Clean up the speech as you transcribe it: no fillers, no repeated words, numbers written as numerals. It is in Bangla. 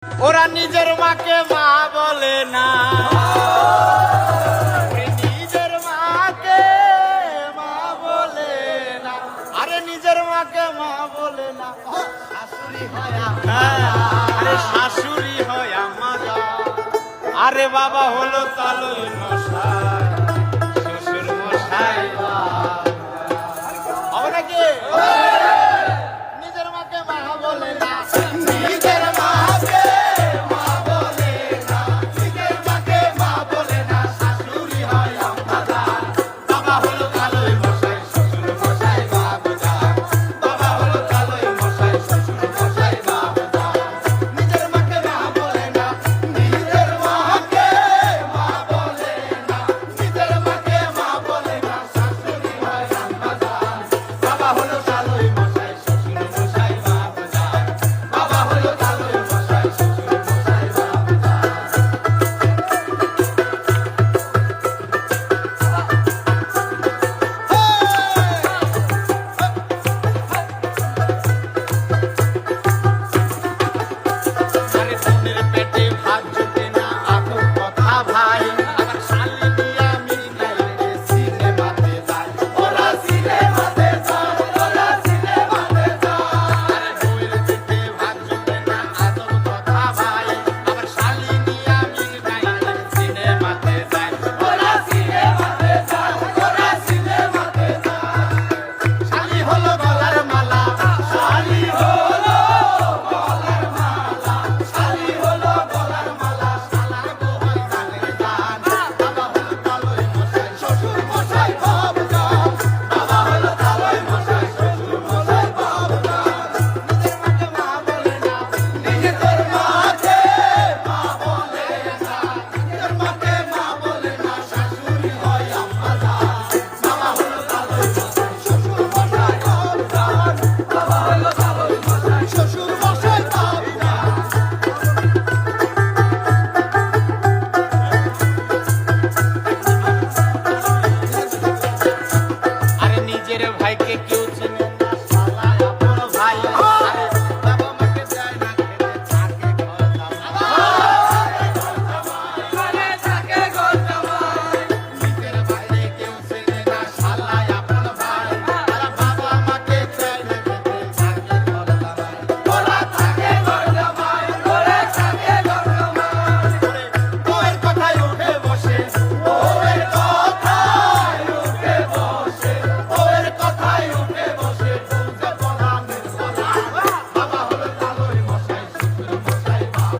ওরা নিজের মাকে মা বলে না, নিজের মাকে মা বলে না, আরে নিজের মাকে মা বলে না, শাশুড়ি হয় আরে শাশুড়ি হয় আমারা, আরে বাবা হলো তালই মশাই, শ্বশুর মশাই হবে নাকি? নিজের মাকে মা বলে না, নিজের মাকে মা বলে না, নিজের মাকে মা বলে না, শাশুড়ি হয় আমারা, বাবা হলো তালই মশাই, শ্বশুর মশাই বাবুদা, বাবা হলো তালই মশাই, শ্বশুর মশাই বাবুদা। নিজের মাকে মা বলে না, নিজের মাকে মা বলে না, নিজের মাকে মা বলে না, শাশুড়ি হয় আমারা, বাবা হলো তালই মশাই, শ্বশুর মশাই বাবুদা, বাবা হলো তালই মশাই, শ্বশুর মশাই বাবুদা। আরে